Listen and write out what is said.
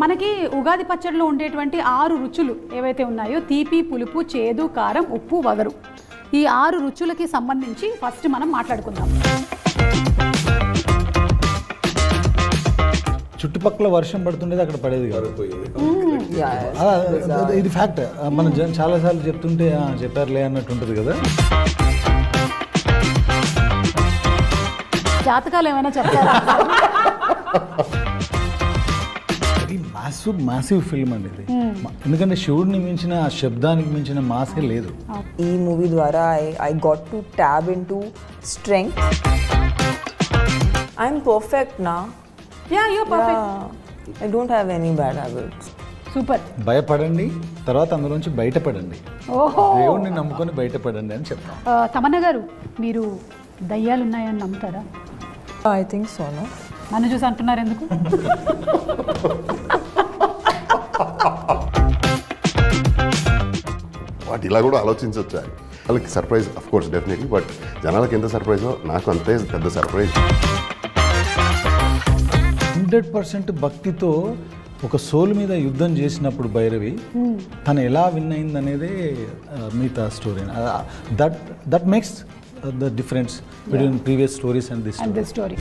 మనకి ఉగాది పచ్చడిలో ఉండేటువంటి 6 రుచులు ఏవైతే ఉన్నాయో తీపి, పులుపు, చేదు, కారం, ఉప్పు, వగరు, ఈ 6 రుచులకి సంబంధించి ఫస్ట్ మనం మాట్లాడుకుందాం. చుట్టుపక్కల వర్షం పడుతుండేది అక్కడ పడేది కాదు. ఇది ఫ్యాక్ట్. మనం చాలాసార్లు చెప్తుంటే చెప్పారులే అన్నట్టు ఉంటుంది కదా. జాతకాలు ఏమైనా చెప్తారా? మాసివ్ ఫిల్మ్ అండి ఇది. ఎందుకంటే శివుడిని మించిన ఆ శబ్దానికి మించిన మాసే లేదు. ఈ మూవీ ద్వారా I got to tap into strength. I'm perfect నా. Yeah you are perfect. I don't have any bad habits. Super. భయపడండి, తర్వాత అందులోంచి బయటపడండి. ఓహో, దేవుడిని నమ్ముకొని బయటపడండి అని చెప్తాం. తమన్నా గారు, మీరు దయ్యాలు ఉన్నాయని నమ్ముతారా? I think so. నో, నన్ను చూసి అంటున్నారు ఎందుకు? వాటి ఇలా కూడా ఆలోచించవచ్చు. వాళ్ళకి surprise of course definitely, but జనాలకి ఎంత సర్ప్రైజో నాకు అంతే పెద్ద సర్ప్రైజ్. 100% భక్తితో ఒక సోల్ మీద యుద్ధం చేసినప్పుడు భైరవి తను ఎలా విన్ అయింది అనేది మిగతా story. That makes the difference between previous stories and this story.